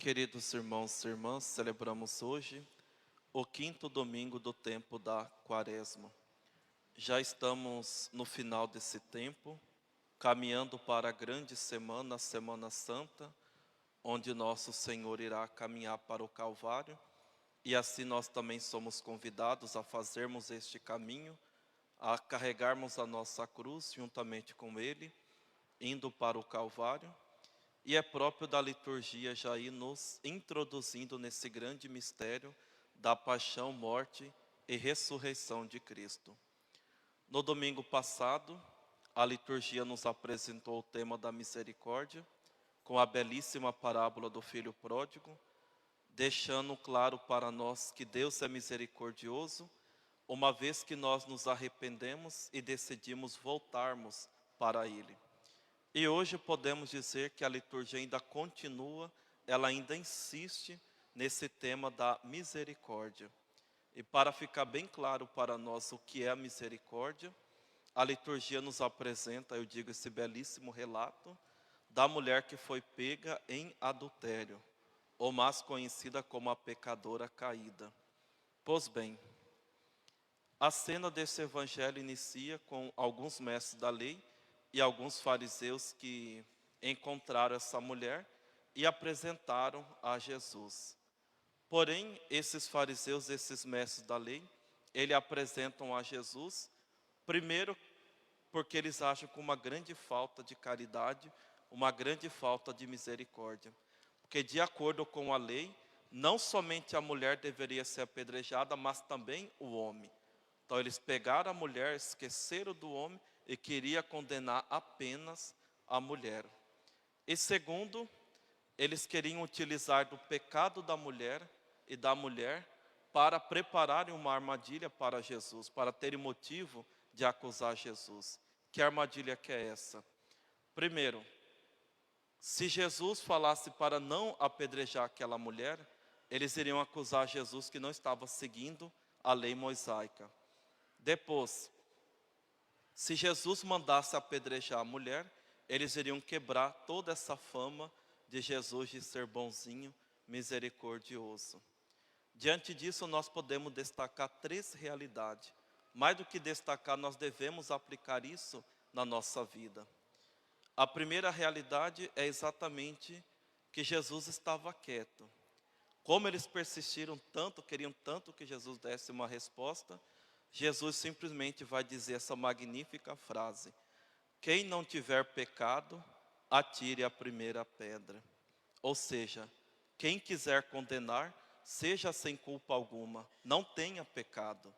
Queridos irmãos e irmãs, celebramos hoje o quinto domingo do tempo da Quaresma. Já estamos no final desse tempo, caminhando para a grande semana, a Semana Santa, onde nosso Senhor irá caminhar para o Calvário, e assim nós também somos convidados a fazermos este caminho, a carregarmos a nossa cruz juntamente com Ele, indo para o Calvário. E é próprio da liturgia já ir nos introduzindo nesse grande mistério da paixão, morte e ressurreição de Cristo. No domingo passado, a liturgia nos apresentou o tema da misericórdia, com a belíssima parábola do filho pródigo, deixando claro para nós que Deus é misericordioso, uma vez que nós nos arrependemos e decidimos voltarmos para Ele. E hoje podemos dizer que a liturgia ainda continua, ela ainda insiste nesse tema da misericórdia. E para ficar bem claro para nós o que é a misericórdia, a liturgia nos apresenta, eu digo, esse belíssimo relato da mulher que foi pega em adultério, ou mais conhecida como a pecadora caída. Pois bem, a cena desse evangelho inicia com alguns mestres da lei e alguns fariseus que encontraram essa mulher e apresentaram a Jesus. Porém, esses fariseus, esses mestres da lei, eles apresentam a Jesus, primeiro porque eles acham com uma grande falta de caridade, uma grande falta de misericórdia. Porque de acordo com a lei, não somente a mulher deveria ser apedrejada, mas também o homem. Então eles pegaram a mulher, esqueceram do homem e queria condenar apenas a mulher. E segundo, eles queriam utilizar do pecado da mulher e da mulher para prepararem uma armadilha para Jesus, para terem motivo de acusar Jesus. Que armadilha que é essa? Primeiro, se Jesus falasse para não apedrejar aquela mulher, eles iriam acusar Jesus que não estava seguindo a lei mosaica. Depois, se Jesus mandasse apedrejar a mulher, eles iriam quebrar toda essa fama de Jesus de ser bonzinho, misericordioso. Diante disso, nós podemos destacar três realidades. Mais do que destacar, nós devemos aplicar isso na nossa vida. A primeira realidade é exatamente que Jesus estava quieto. Como eles persistiram tanto, queriam tanto que Jesus desse uma resposta, Jesus simplesmente vai dizer essa magnífica frase: quem não tiver pecado, atire a primeira pedra. Ou seja, quem quiser condenar, seja sem culpa alguma, não tenha pecado,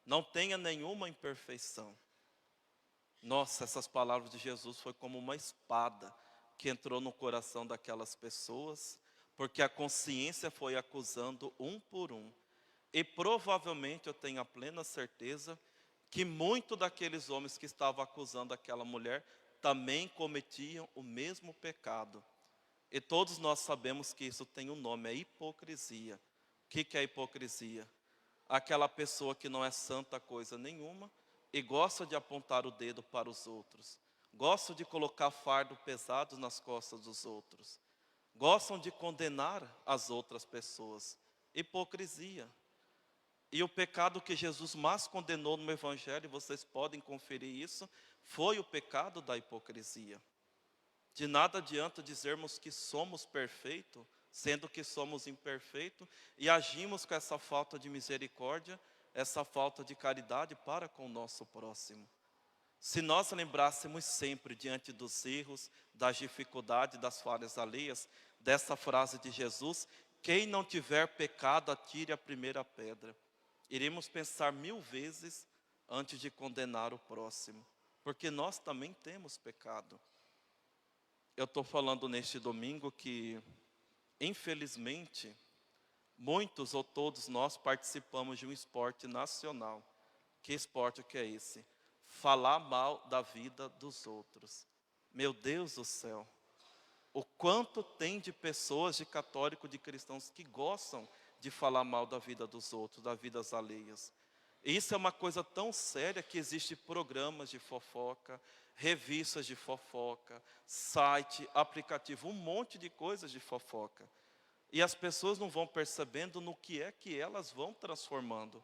não tenha nenhuma imperfeição. Nossa, essas palavras de Jesus foi como uma espada que entrou no coração daquelas pessoas, porque a consciência foi acusando um por um. E provavelmente eu tenho a plena certeza que muitos daqueles homens que estavam acusando aquela mulher também cometiam o mesmo pecado. E todos nós sabemos que isso tem um nome, é hipocrisia. O que é hipocrisia? Aquela pessoa que não é santa coisa nenhuma e gosta de apontar o dedo para os outros. Gosta de colocar fardo pesado nas costas dos outros. Gostam de condenar as outras pessoas. Hipocrisia. E o pecado que Jesus mais condenou no Evangelho, vocês podem conferir isso, foi o pecado da hipocrisia. De nada adianta dizermos que somos perfeitos, sendo que somos imperfeitos, e agimos com essa falta de misericórdia, essa falta de caridade para com o nosso próximo. Se nós lembrássemos sempre, diante dos erros, das dificuldades, das falhas alheias, dessa frase de Jesus: quem não tiver pecado, atire a primeira pedra. Iremos pensar 1000 vezes antes de condenar o próximo, porque nós também temos pecado. Eu estou falando neste domingo que, infelizmente, muitos ou todos nós participamos de um esporte nacional. Que esporte que é esse? Falar mal da vida dos outros. Meu Deus do céu! O quanto tem de pessoas, de católicos, de cristãos que gostam de falar mal da vida dos outros, das vidas alheias. E isso é uma coisa tão séria que existem programas de fofoca, revistas de fofoca, site, aplicativo, um monte de coisas de fofoca. E as pessoas não vão percebendo no que é que elas vão transformando.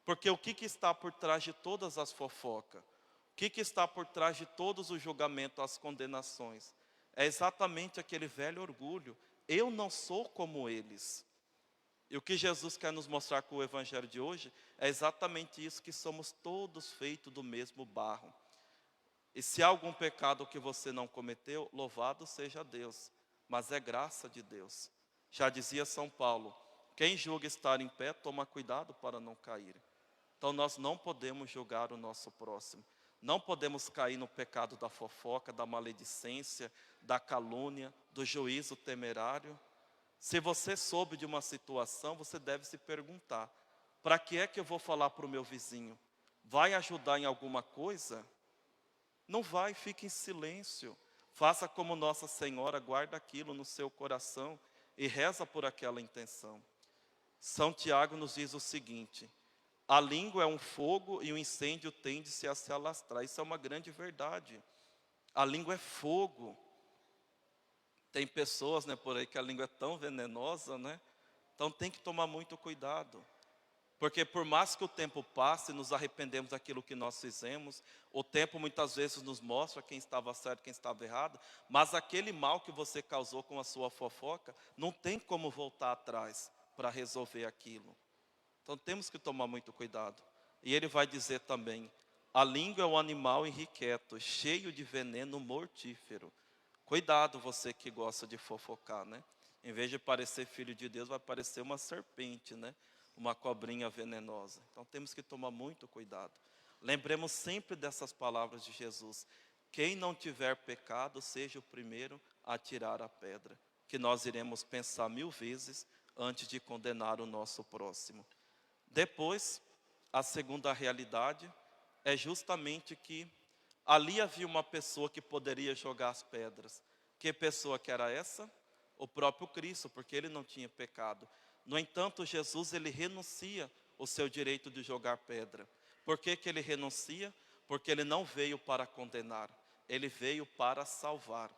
Porque o que, que está por trás de todas as fofocas? O que, que está por trás de todos os julgamentos, as condenações? É exatamente aquele velho orgulho. Eu não sou como eles. E o que Jesus quer nos mostrar com o evangelho de hoje é exatamente isso, que somos todos feitos do mesmo barro. E se há algum pecado que você não cometeu, louvado seja Deus, mas é graça de Deus. Já dizia São Paulo, quem julga estar em pé, toma cuidado para não cair. Então nós não podemos julgar o nosso próximo. Não podemos cair no pecado da fofoca, da maledicência, da calúnia, do juízo temerário. Se você soube de uma situação, você deve se perguntar, para que é que eu vou falar para o meu vizinho? Vai ajudar em alguma coisa? Não vai, fique em silêncio. Faça como Nossa Senhora, guarda aquilo no seu coração e reza por aquela intenção. São Tiago nos diz o seguinte, a língua é um fogo e o incêndio tende-se a se alastrar. Isso é uma grande verdade. A língua é fogo. Tem pessoas, né, por aí que a língua é tão venenosa, né? Então tem que tomar muito cuidado. Porque por mais que o tempo passe, nos arrependemos daquilo que nós fizemos, o tempo muitas vezes nos mostra quem estava certo, quem estava errado, mas aquele mal que você causou com a sua fofoca, não tem como voltar atrás para resolver aquilo. Então temos que tomar muito cuidado. E ele vai dizer também, a língua é um animal irrequieto, cheio de veneno mortífero. Cuidado você que gosta de fofocar, né? Em vez de parecer filho de Deus, vai parecer uma serpente, né? Uma cobrinha venenosa. Então temos que tomar muito cuidado. Lembremos sempre dessas palavras de Jesus. Quem não tiver pecado, seja o primeiro a tirar a pedra. Que nós iremos pensar 1000 vezes antes de condenar o nosso próximo. Depois, a segunda realidade é justamente que ali havia uma pessoa que poderia jogar as pedras. Que pessoa que era essa? O próprio Cristo, porque ele não tinha pecado. No entanto, Jesus, ele renuncia o seu direito de jogar pedra. Por que que ele renuncia? Porque ele não veio para condenar, ele veio para salvar.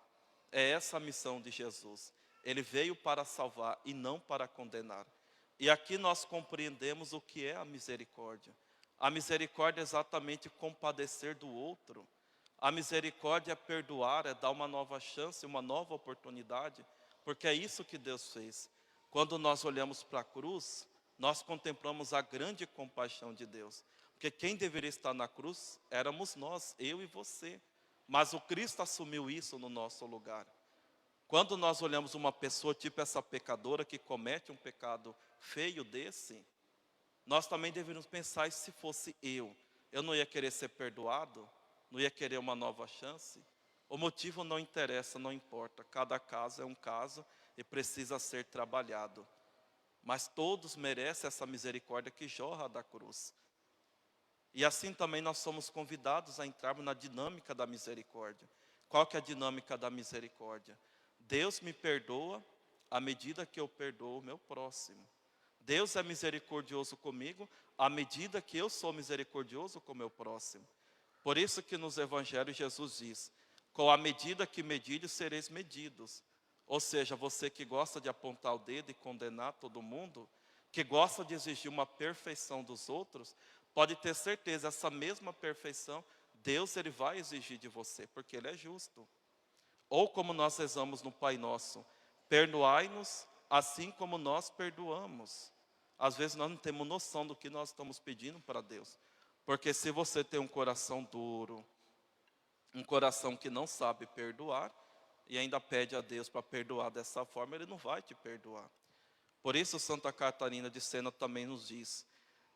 É essa a missão de Jesus. Ele veio para salvar e não para condenar. E aqui nós compreendemos o que é a misericórdia. A misericórdia é exatamente compadecer do outro. A misericórdia é perdoar, é dar uma nova chance, uma nova oportunidade, porque é isso que Deus fez. Quando nós olhamos para a cruz, nós contemplamos a grande compaixão de Deus. Porque quem deveria estar na cruz éramos nós, eu e você. Mas o Cristo assumiu isso no nosso lugar. Quando nós olhamos uma pessoa tipo essa pecadora que comete um pecado feio desse, nós também deveríamos pensar, e se fosse eu não ia querer ser perdoado? Não ia querer uma nova chance? O motivo não interessa, não importa. Cada caso é um caso e precisa ser trabalhado. Mas todos merecem essa misericórdia que jorra da cruz. E assim também nós somos convidados a entrarmos na dinâmica da misericórdia. Qual que é a dinâmica da misericórdia? Deus me perdoa à medida que eu perdoo o meu próximo. Deus é misericordioso comigo à medida que eu sou misericordioso com o meu próximo. Por isso que nos evangelhos Jesus diz, com a medida que medides sereis medidos. Ou seja, você que gosta de apontar o dedo e condenar todo mundo, que gosta de exigir uma perfeição dos outros, pode ter certeza, essa mesma perfeição, Deus ele vai exigir de você, porque Ele é justo. Ou como nós rezamos no Pai Nosso, perdoai-nos assim como nós perdoamos. Às vezes nós não temos noção do que nós estamos pedindo para Deus. Porque se você tem um coração duro, um coração que não sabe perdoar, e ainda pede a Deus para perdoar dessa forma, Ele não vai te perdoar. Por isso Santa Catarina de Sena também nos diz,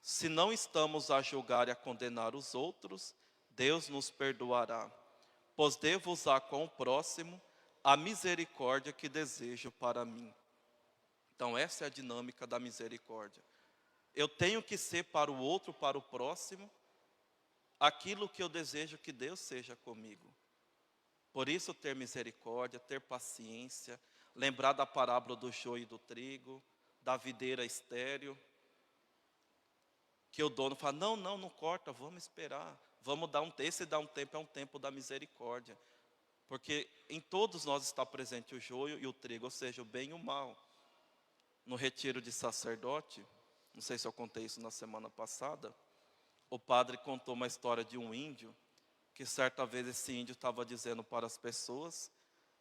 se não estamos a julgar e a condenar os outros, Deus nos perdoará. Pois devo usar com o próximo a misericórdia que desejo para mim. Então essa é a dinâmica da misericórdia. Eu tenho que ser para o outro, para o próximo, aquilo que eu desejo que Deus seja comigo. Por isso ter misericórdia, ter paciência, lembrar da parábola do joio e do trigo, da videira estéril, que o dono fala, não corta, vamos esperar, vamos dar esse dar um tempo é um tempo da misericórdia, porque em todos nós está presente o joio e o trigo, ou seja, o bem e o mal. no retiro de sacerdote, não sei se eu contei isso na semana passada, o padre contou uma história de um índio, que certa vez esse índio estava dizendo para as pessoas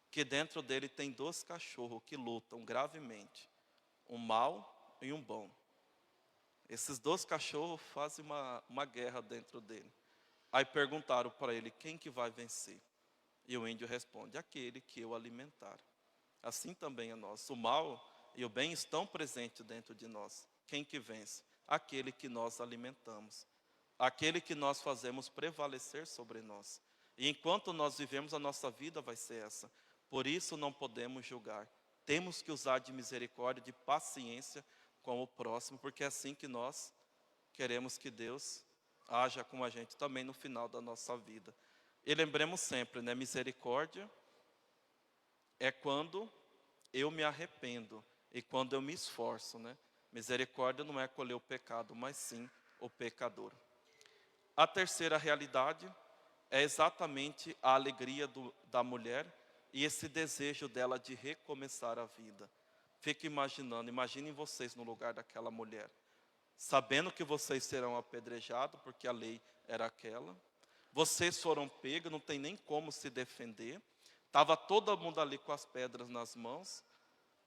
que dentro dele tem dois cachorros que lutam gravemente, um mau e um bom. Esses dois cachorros fazem uma guerra dentro dele. Aí perguntaram para ele, quem que vai vencer? E o índio responde, aquele que eu alimentar. Assim também é nós. O mal e o bem estão presentes dentro de nós. Quem que vence? Aquele que nós alimentamos. Aquele que nós fazemos prevalecer sobre nós. E enquanto nós vivemos, a nossa vida vai ser essa. Por isso não podemos julgar. Temos que usar de misericórdia, de paciência com o próximo, porque é assim que nós queremos que Deus haja com a gente também no final da nossa vida. E lembremos sempre, né, misericórdia é quando eu me arrependo e quando eu me esforço, né? Misericórdia não é acolher o pecado, mas sim o pecador. A terceira realidade é exatamente a alegria da mulher e esse desejo dela de recomeçar a vida. Fique imaginando, imaginem vocês no lugar daquela mulher, sabendo que vocês serão apedrejados, porque a lei era aquela. Vocês foram pegos, não tem nem como se defender. Estava todo mundo ali com as pedras nas mãos.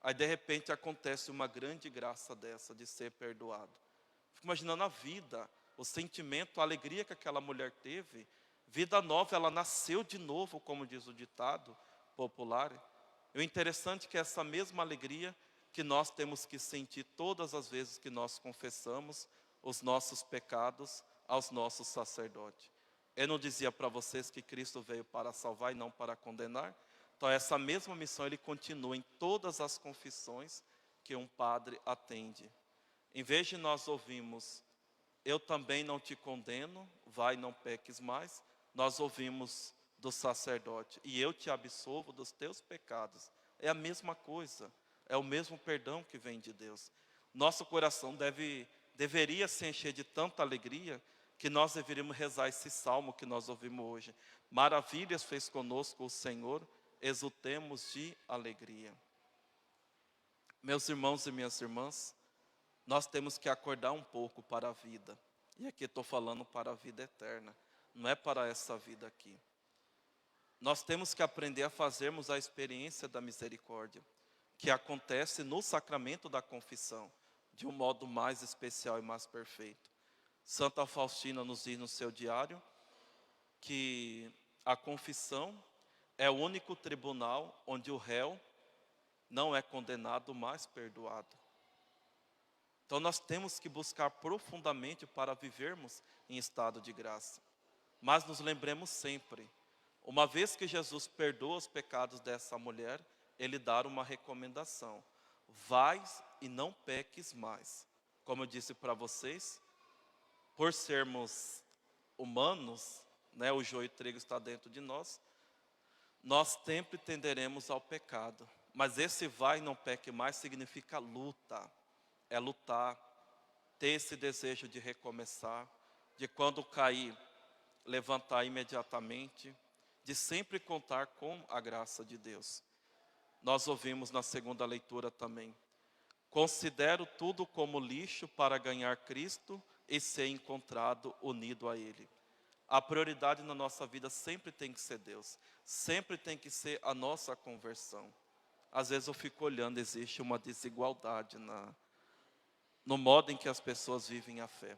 Aí de repente acontece uma grande graça dessa, de ser perdoado. Fico imaginando a vida, o sentimento, a alegria que aquela mulher teve. Vida nova, ela nasceu de novo, como diz o ditado popular. E o interessante é que essa mesma alegria que nós temos que sentir todas as vezes que nós confessamos os nossos pecados aos nossos sacerdotes. Eu não dizia para vocês que Cristo veio para salvar e não para condenar? Então essa mesma missão ele continua em todas as confissões que um padre atende. Em vez de nós ouvirmos, eu também não te condeno, vai, não peques mais, nós ouvimos do sacerdote, e eu te absolvo dos teus pecados. É a mesma coisa, é o mesmo perdão que vem de Deus. Nosso coração deveria se encher de tanta alegria, que nós deveríamos rezar esse salmo que nós ouvimos hoje. Maravilhas fez conosco o Senhor, exultemos de alegria. Meus irmãos e minhas irmãs, nós temos que acordar um pouco para a vida. E aqui estou falando para a vida eterna, não é para essa vida aqui. Nós temos que aprender a fazermos a experiência da misericórdia, que acontece no sacramento da confissão, de um modo mais especial e mais perfeito. Santa Faustina nos diz no seu diário que a confissão é o único tribunal onde o réu não é condenado, mas perdoado. Então nós temos que buscar profundamente para vivermos em estado de graça. Mas nos lembremos sempre, uma vez que Jesus perdoa os pecados dessa mulher, ele dá uma recomendação. Vai e não peques mais. Como eu disse para vocês, por sermos humanos, né, o joio e o trigo está dentro de nós, nós sempre tenderemos ao pecado. Mas esse vai e não peque mais significa luta. É lutar, ter esse desejo de recomeçar, de quando cair, levantar imediatamente, de sempre contar com a graça de Deus. Nós ouvimos na segunda leitura também. Considero tudo como lixo para ganhar Cristo e ser encontrado unido a Ele. A prioridade na nossa vida sempre tem que ser Deus. Sempre tem que ser a nossa conversão. Às vezes eu fico olhando, existe uma desigualdade no modo em que as pessoas vivem a fé.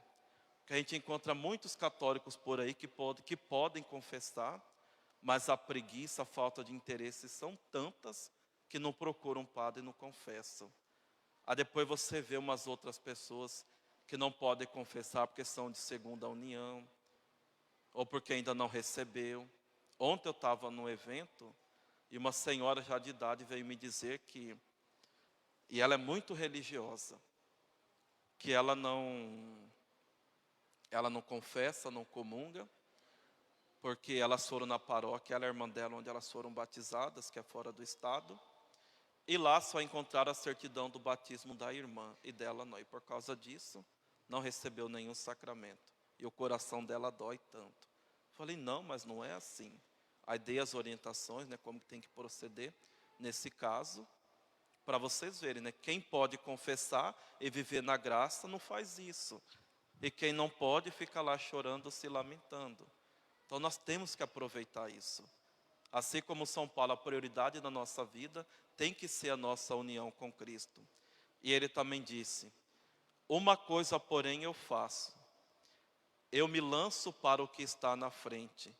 Que a gente encontra muitos católicos por aí que podem confessar, mas a preguiça, a falta de interesse são tantas que não procuram um padre e não confessam. Aí depois você vê umas outras pessoas que não podem confessar porque são de segunda união, ou porque ainda não recebeu. Ontem eu estava num evento e uma senhora já de idade veio me dizer que, e ela é muito religiosa, que ela não confessa, não comunga, porque elas foram na paróquia, ela é irmã dela, onde elas foram batizadas, que é fora do estado, e lá só encontraram a certidão do batismo da irmã, e dela não, e por causa disso, não recebeu nenhum sacramento, e o coração dela dói tanto. Falei, não, mas não é assim. Aí dei as orientações, né, como tem que proceder, nesse caso, para vocês verem, né? Quem pode confessar e viver na graça não faz isso. E quem não pode fica lá chorando, se lamentando. Então nós temos que aproveitar isso. Assim como São Paulo, a prioridade na nossa vida tem que ser a nossa união com Cristo. E ele também disse: uma coisa, porém, eu faço. Eu me lanço para o que está na frente.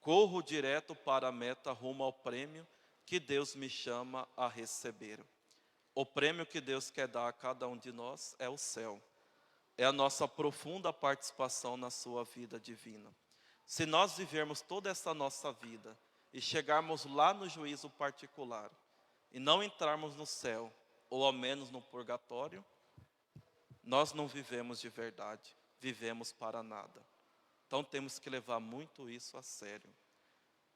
Corro direto para a meta, rumo ao prêmio que Deus me chama a receber. O prêmio que Deus quer dar a cada um de nós é o céu. É a nossa profunda participação na sua vida divina. Se nós vivermos toda essa nossa vida e chegarmos lá no juízo particular e não entrarmos no céu, ou ao menos no purgatório, nós não vivemos de verdade, vivemos para nada. Então temos que levar muito isso a sério.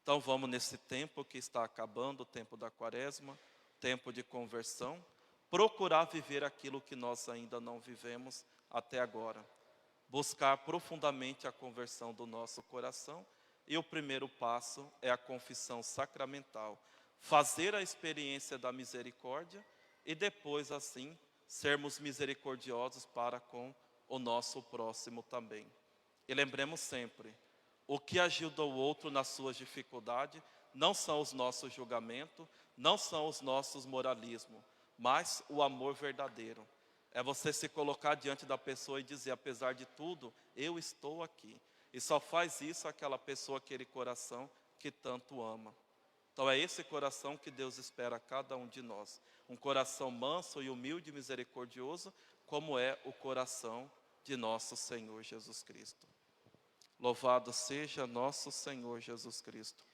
Então vamos nesse tempo que está acabando, o tempo da quaresma, tempo de conversão, procurar viver aquilo que nós ainda não vivemos até agora. Buscar profundamente a conversão do nosso coração. E o primeiro passo é a confissão sacramental. Fazer a experiência da misericórdia e depois assim sermos misericordiosos para com o nosso próximo também. E lembremos sempre, o que ajuda o outro nas suas dificuldades não são os nossos julgamentos, não são os nossos moralismos, mas o amor verdadeiro. É você se colocar diante da pessoa e dizer: apesar de tudo, eu estou aqui. E só faz isso aquela pessoa, aquele coração que tanto ama. Então é esse coração que Deus espera a cada um de nós. Um coração manso e humilde e misericordioso, como é o coração de nosso Senhor Jesus Cristo. Louvado seja nosso Senhor Jesus Cristo.